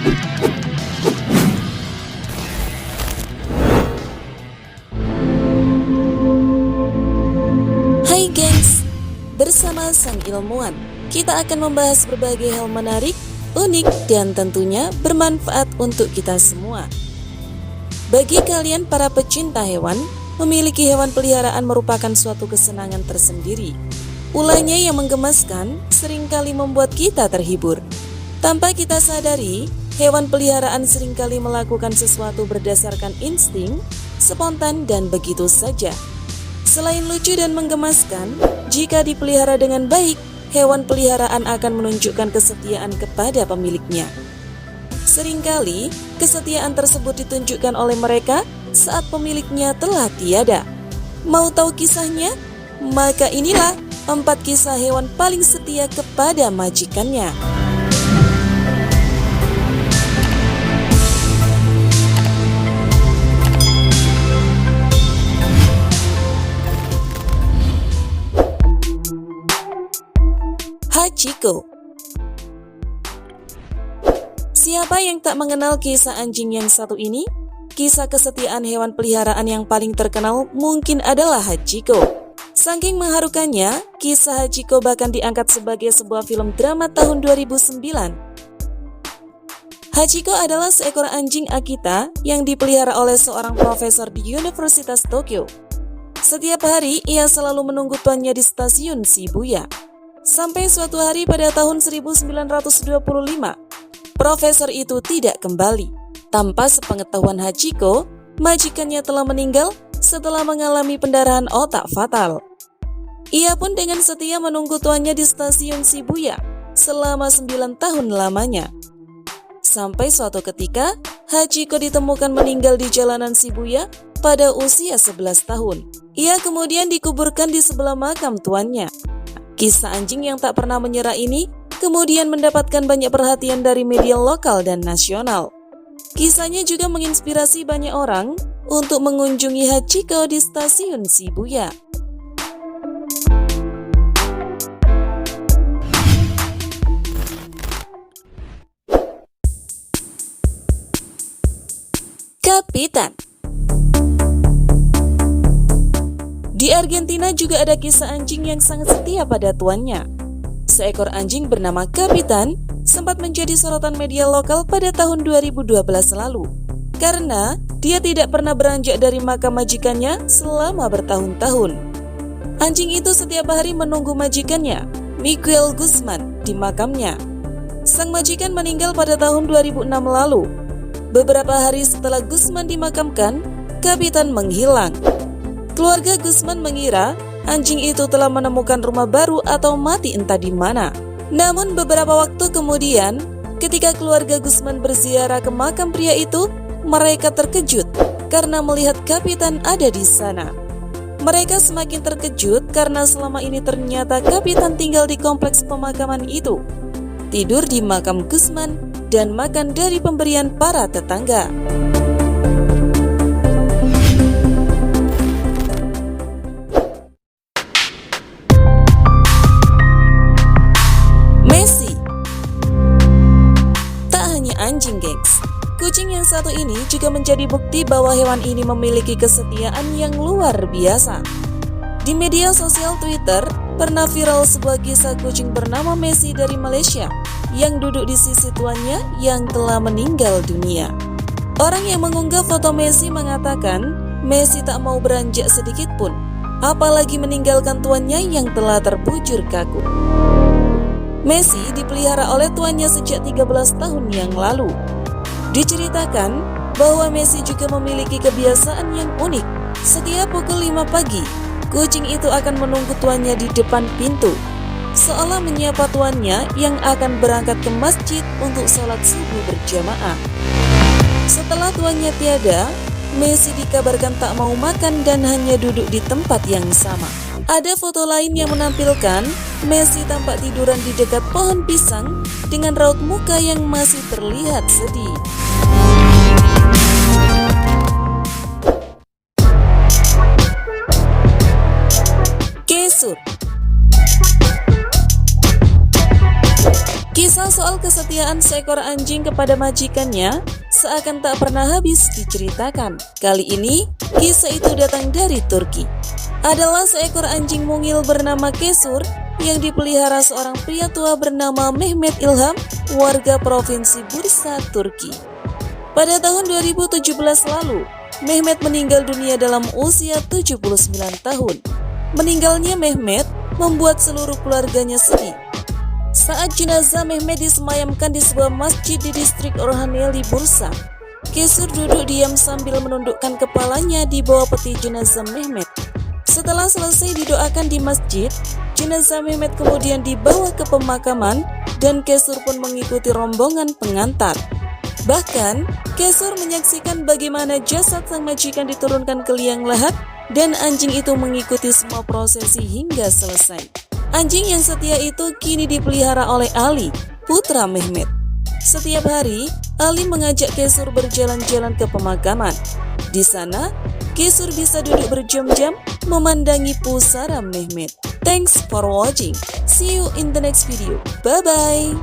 Hai gengs, bersama Sang Ilmuwan, kita akan membahas berbagai hal menarik, unik, dan tentunya bermanfaat untuk kita semua. Bagi kalian para pecinta hewan, memiliki hewan peliharaan merupakan suatu kesenangan tersendiri. Ulahnya yang menggemaskan seringkali membuat kita terhibur. Tanpa kita sadari, hewan peliharaan seringkali melakukan sesuatu berdasarkan insting, spontan, dan begitu saja. Selain lucu dan menggemaskan, jika dipelihara dengan baik, hewan peliharaan akan menunjukkan kesetiaan kepada pemiliknya. Seringkali, kesetiaan tersebut ditunjukkan oleh mereka saat pemiliknya telah tiada. Mau tahu kisahnya? Maka inilah 4 kisah hewan paling setia kepada majikannya. Hachiko. Siapa yang tak mengenal kisah anjing yang satu ini? Kisah kesetiaan hewan peliharaan yang paling terkenal mungkin adalah Hachiko. Saking mengharukannya, kisah Hachiko bahkan diangkat sebagai sebuah film drama tahun 2009. Hachiko adalah seekor anjing Akita yang dipelihara oleh seorang profesor di Universitas Tokyo. Setiap hari, ia selalu menunggu tuannya di stasiun Shibuya. Sampai suatu hari pada tahun 1925, profesor itu tidak kembali. Tanpa sepengetahuan Hachiko, majikannya telah meninggal setelah mengalami pendarahan otak fatal. Ia pun dengan setia menunggu tuannya di stasiun Shibuya selama 9 tahun lamanya. Sampai suatu ketika, Hachiko ditemukan meninggal di jalanan Shibuya pada usia 11 tahun. Ia kemudian dikuburkan di sebelah makam tuannya. Kisah anjing yang tak pernah menyerah ini kemudian mendapatkan banyak perhatian dari media lokal dan nasional. Kisahnya juga menginspirasi banyak orang untuk mengunjungi Hachiko di stasiun Shibuya. Kapitan. Di Argentina juga ada kisah anjing yang sangat setia pada tuannya. Seekor anjing bernama Kapitan sempat menjadi sorotan media lokal pada tahun 2012 lalu karena dia tidak pernah beranjak dari makam majikannya selama bertahun-tahun. Anjing itu setiap hari menunggu majikannya, Miguel Guzman, di makamnya. Sang majikan meninggal pada tahun 2006 lalu. Beberapa hari setelah Guzman dimakamkan, Kapitan menghilang. Keluarga Guzman mengira anjing itu telah menemukan rumah baru atau mati entah di mana. Namun beberapa waktu kemudian, ketika keluarga Guzman berziarah ke makam pria itu, mereka terkejut karena melihat Kapitan ada di sana. Mereka semakin terkejut karena selama ini ternyata Kapitan tinggal di kompleks pemakaman itu, tidur di makam Guzman, dan makan dari pemberian para tetangga. Anjing gengs, kucing yang satu ini juga menjadi bukti bahwa hewan ini memiliki kesetiaan yang luar biasa. Di media sosial Twitter, pernah viral sebuah kisah kucing bernama Messi dari Malaysia yang duduk di sisi tuannya yang telah meninggal dunia. Orang yang mengunggah foto Messi mengatakan Messi tak mau beranjak sedikit pun, apalagi meninggalkan tuannya yang telah terbujur kaku. Messi dipelihara oleh tuannya sejak 13 tahun yang lalu. Diceritakan bahwa Messi juga memiliki kebiasaan yang unik. Setiap pukul 5 pagi, kucing itu akan menunggu tuannya di depan pintu, seolah menyapa tuannya yang akan berangkat ke masjid untuk sholat subuh berjamaah. Setelah tuannya tiada, Messi dikabarkan tak mau makan dan hanya duduk di tempat yang sama. Ada foto lain yang menampilkan Messi tampak tiduran di dekat pohon pisang dengan raut muka yang masih terlihat sedih. Kesur. Kisah Kisah soal kesetiaan seekor anjing kepada majikannya seakan tak pernah habis diceritakan. Kali ini, kisah itu datang dari Turki. Adalah seekor anjing mungil bernama Kesur yang dipelihara seorang pria tua bernama Mehmet İlham, warga provinsi Bursa, Turki. Pada tahun 2017 lalu, Mehmet meninggal dunia dalam usia 79 tahun. Meninggalnya Mehmet membuat seluruh keluarganya sedih. Saat jenazah Mehmet disemayamkan di sebuah masjid di distrik Orhaneli, Bursa, Kesur duduk diam sambil menundukkan kepalanya di bawah peti jenazah Mehmet. Setelah selesai didoakan di masjid, jenazah Mehmet kemudian dibawa ke pemakaman dan Kesur pun mengikuti rombongan pengantar. Bahkan, Kesur menyaksikan bagaimana jasad sang majikan diturunkan ke liang lahat dan anjing itu mengikuti semua prosesi hingga selesai. Anjing yang setia itu kini dipelihara oleh Ali, putra Mehmet. Setiap hari, Ali mengajak Kesur berjalan-jalan ke pemakaman. Di sana, Kesur bisa duduk berjam-jam memandangi pusara Mehmet. Thanks for watching. See you in the next video. Bye-bye.